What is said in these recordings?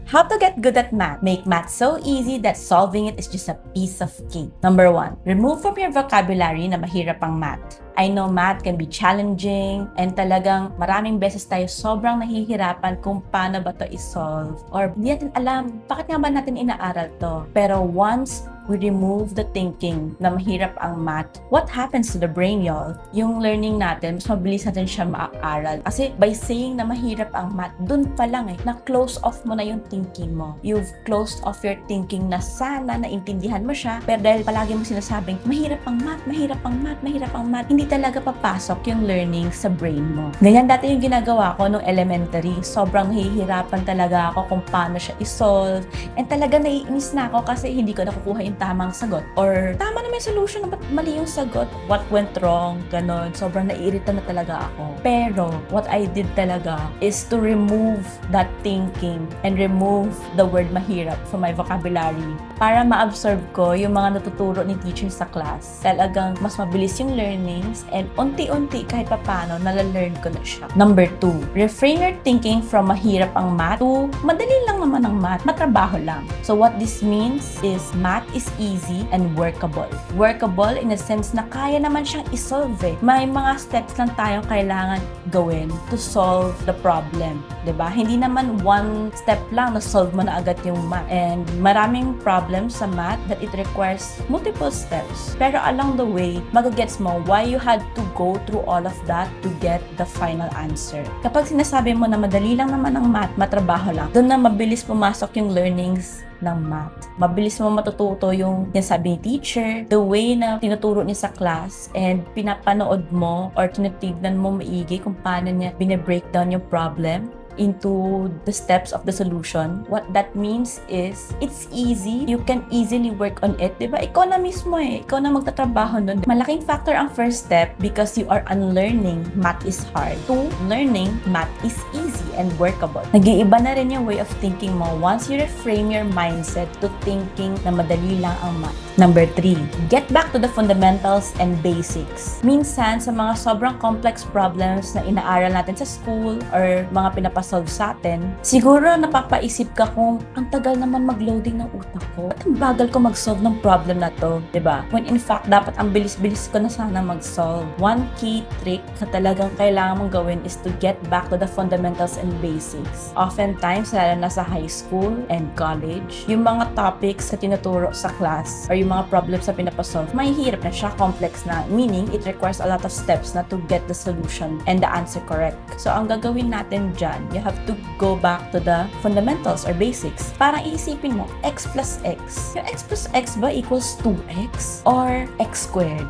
How to get good at math. Make math so easy that solving it is just a piece of cake. Number 1, remove from your vocabulary na mahirap ang math. I know math can be challenging and talagang maraming beses tayo sobrang nahihirapan kung paano ba to i-solve or hindi natin alam bakit nga ba natin inaaral to. Pero once we remove the thinking na mahirap ang math, what happens to the brain, y'all? Yung learning natin, mas mabilis natin siya maaaral. Kasi by saying na mahirap ang math, dun pa lang na-close off mo na yung thinking mo. You've closed off your thinking na sana naintindihan mo siya, pero dahil palagi mo sinasabing, mahirap ang math, mahirap ang math, mahirap ang math, hindi talaga papasok yung learning sa brain mo. Ganyan dati yung ginagawa ko nung elementary. Sobrang nahihirapan talaga ako kung paano siya i-solve. And talaga naiinis na ako kasi hindi ko nakukuha yung tamang sagot. Or tama na may solution, ba't mali yung sagot? What went wrong? Ganon. Sobrang naiirita na talaga ako. Pero what I did talaga is to remove that thinking and remove the word mahirap from my vocabulary para ma-absorb ko yung mga natuturo ni teacher sa class. Talagang mas mabilis yung learnings and unti-unti kahit papano nalalearn ko na siya. Number 2, reframe your thinking from mahirap ang math to madali lang naman ang math, matrabaho lang. So what this means is math is easy and workable. Workable in a sense na kaya naman siyang isolve eh. May mga steps lang tayong kailangan gawin to solve the problem. 'Di ba? Hindi naman one step lang na solve mo na agad yung math. And maraming problems sa math that it requires multiple steps. Pero along the way, magagets mo why you had to go through all of that to get the final answer. Kapag sinasabi mo na madali lang naman ang math, matrabaho lang, doon na mabilis pumasok yung learnings ng math. Mabilis mo matututo yung sabi ni teacher, the way na tinuturo niya sa class, and pinapanood mo or tinitignan mo maigi kung paano niya bine-breakdown yung problem into the steps of the solution. What that means is, it's easy. You can easily work on it. Diba? Ikaw na mismo Ikaw na magtatrabaho nun. Malaking factor ang first step because you are unlearning math is hard. 2, learning math is easy and workable. Nag-iiba na rin yung way of thinking mo once you reframe your mindset to thinking na madali lang ang math. Number 3, get back to the fundamentals and basics. Minsan, sa mga sobrang complex problems na inaaral natin sa school or mga pinapasolve sa atin, siguro napapaisip ka kung ang tagal naman mag-loading ng utak ko. At ang bagal ko mag-solve ng problem na to, diba? When in fact, dapat ang bilis-bilis ko na sana mag-solve. One key trick na talagang kailangan mong gawin is to get back to the fundamentals and basics. Oftentimes, lalo na sa high school and college, yung mga topics na tinuturo sa class or yung mga problems na pinapasolve, mahihirap na siya, complex na, meaning it requires a lot of steps na to get the solution and the answer correct. So, ang gagawin natin dyan, you have to go back to the fundamentals or basics. Parang iisipin mo, x plus x. Yung x plus x ba equals 2x or x squared?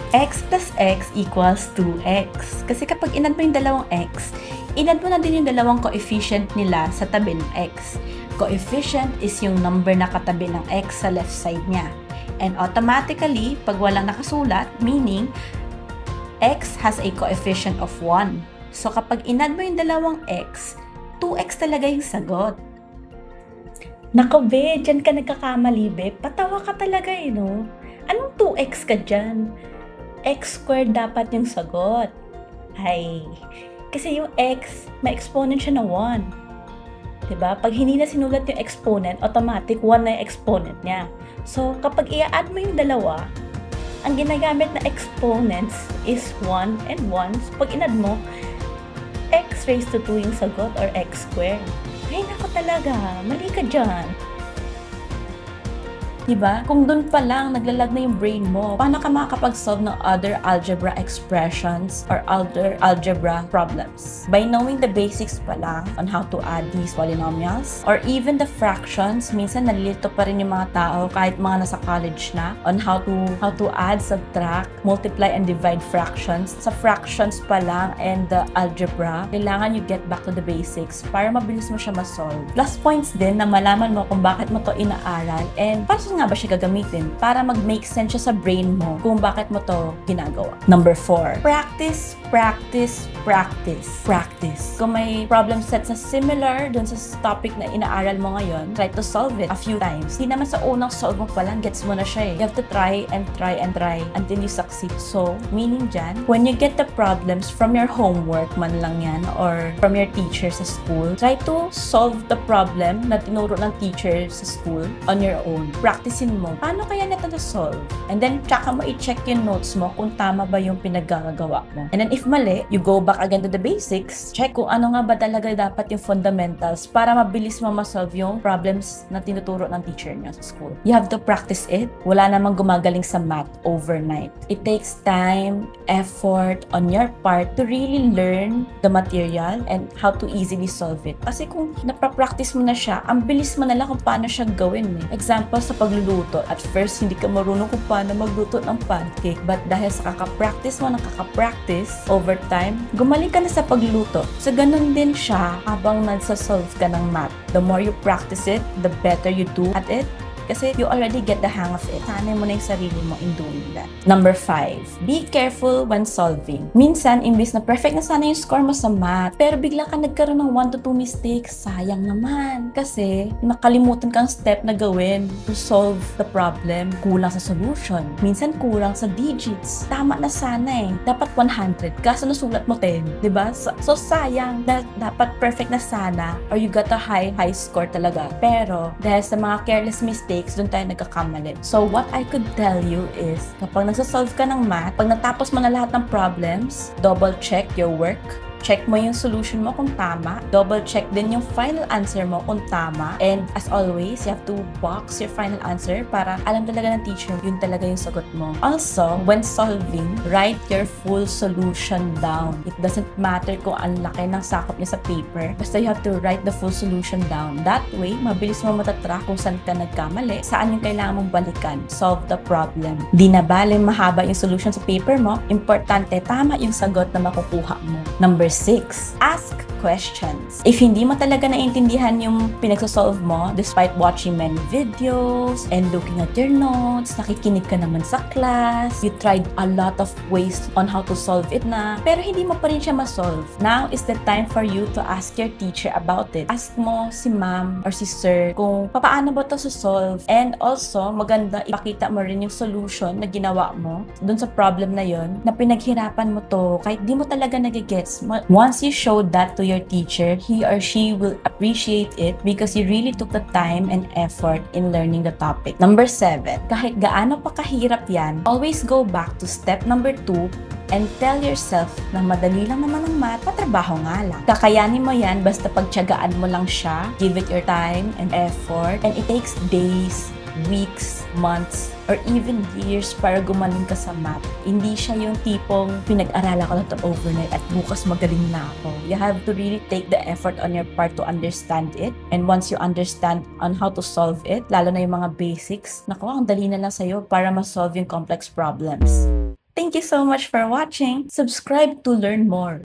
X plus x equals 2x. Kasi kapag inad mo yung dalawang x, inad mo na din yung dalawang coefficient nila sa tabi ng x. Coefficient is yung number na katabi ng x sa left side niya. And automatically, pag walang nakasulat, meaning x has a coefficient of 1. So kapag inad mo yung dalawang x, 2x talaga yung sagot. Nako be, dyan ka nagkakamali be. Patawa ka talaga no? Anong 2x ka dyan? X squared dapat yung sagot. Ay, kasi yung x, may exponent siya na 1. Diba? Pag hindi na sinulat yung exponent, automatic 1 na yung exponent niya. So, kapag i-add mo yung dalawa, ang ginagamit na exponents is 1 and 1. So, pag inad mo, x raised to 2 yung sagot or x squared. Ay, nako talaga. Mali ka dyan. Diba? Kung dun pa lang, naglalag na yung brain mo, paano ka makakapag-solve ng other algebra expressions or other algebra problems? By knowing the basics pa lang on how to add these polynomials or even the fractions, minsan nalilito pa rin yung mga tao kahit mga nasa college na on how to add, subtract, multiply, and divide fractions. Sa fractions pa lang and the algebra, kailangan you get back to the basics para mabilis mo siya ma-solve. Plus points din na malaman mo kung bakit mo to inaaral and paano nga ba siya gagamitin para mag-make sense siya sa brain mo kung bakit mo to ginagawa. Number 4, practice practice, practice, practice. Kung may problem sets na similar dun sa topic na inaaral mo ngayon, try to solve it a few times. Hindi naman sa unang solve mo pa lang, gets mo na siya eh. You have to try and try and try until you succeed. So, meaning dyan, when you get the problems from your homework man lang yan or from your teacher sa school, try to solve the problem na tinuro ng teacher sa school on your own. Practicein mo. Paano kaya nito na-solve? And then, tsaka mo i-check yung notes mo kung tama ba yung pinaggagawa mo. And then, if mali, you go back again to the basics. Check kung ano nga ba talaga dapat yung fundamentals para mabilis mo ma-solve yung problems na tinuturo ng teacher niyo sa school. You have to practice it. Wala namang gumagaling sa math overnight. It takes time, effort on your part to really learn the material and how to easily solve it. Kasi kung napapractice mo na siya, ang bilis mo na lang kung paano siya gawin eh. Example, sa pagluluto. At first, hindi ka marunong kung paano magluto ng pancake. But dahil sa kakapractice mo, nakakapractice over time, gumaling ka na sa pagluluto. So, ganun din siya habang nagsasolve ka ng math. The more you practice it, the better you do at it. Kasi you already get the hang of it. Sanay mo na yung sarili mo in doing that. Number 5, be careful when solving. Minsan, imbis na perfect na sana yung score mo sa math, pero bigla ka nagkaroon ng 1 to 2 mistakes, sayang naman. Kasi, nakalimutan kang step na gawin to solve the problem. Kulang sa solution. Minsan, kulang sa digits. Tama na sana eh. Dapat 100, kaso nasulat mo 10. Diba? So sayang. Dapat perfect na sana or you got a high score talaga. Pero, dahil sa mga careless mistakes, doon tayo nagkakamali. So, what I could tell you is, kapag nagsasolve ka ng math, pag natapos mo na lahat ng problems, double check your work. Check mo yung solution mo kung tama. Double check din yung final answer mo kung tama. And as always, you have to box your final answer para alam talaga ng teacher yun talaga yung sagot mo. Also, when solving, write your full solution down. It doesn't matter kung ang laki ng sakop niya sa paper. Basta you have to write the full solution down. That way, mabilis mo matatrack kung saan ka nagkamali, saan yung kailangan mong balikan. Solve the problem. Di na bale mahaba yung solution sa paper mo. Importante, tama yung sagot na makukuha mo. Number 6, ask questions. If hindi mo talaga naiintindihan yung pinagsosolve mo, despite watching many videos and looking at your notes, nakikinig ka naman sa class, you tried a lot of ways on how to solve it na, pero hindi mo pa rin siya ma-solve. Now is the time for you to ask your teacher about it. Ask mo si ma'am or si sir kung paano ba to solve. And also, maganda ipakita mo rin yung solution na ginawa mo dun sa problem na yon na pinaghirapan mo to kahit di mo talaga nagigets. Once you show that to your teacher, he or she will appreciate it because you really took the time and effort in learning the topic. Number 7, kahit gaano pa kahirap yan, always go back to step number 2 and tell yourself na madali lang naman ang math, patrabaho nga lang. Kakayanin mo yan basta pagtiyagaan mo lang siya, give it your time and effort, and it takes days, weeks, months, or even years para gumaling ka sa math. Hindi siya yung tipong pinag-aralan ko na to overnight at bukas magaling na ako. You have to really take the effort on your part to understand it. And once you understand on how to solve it, lalo na yung mga basics, naku, ang dali na lang sa'yo para ma-solve yung complex problems. Thank you so much for watching. Subscribe to learn more.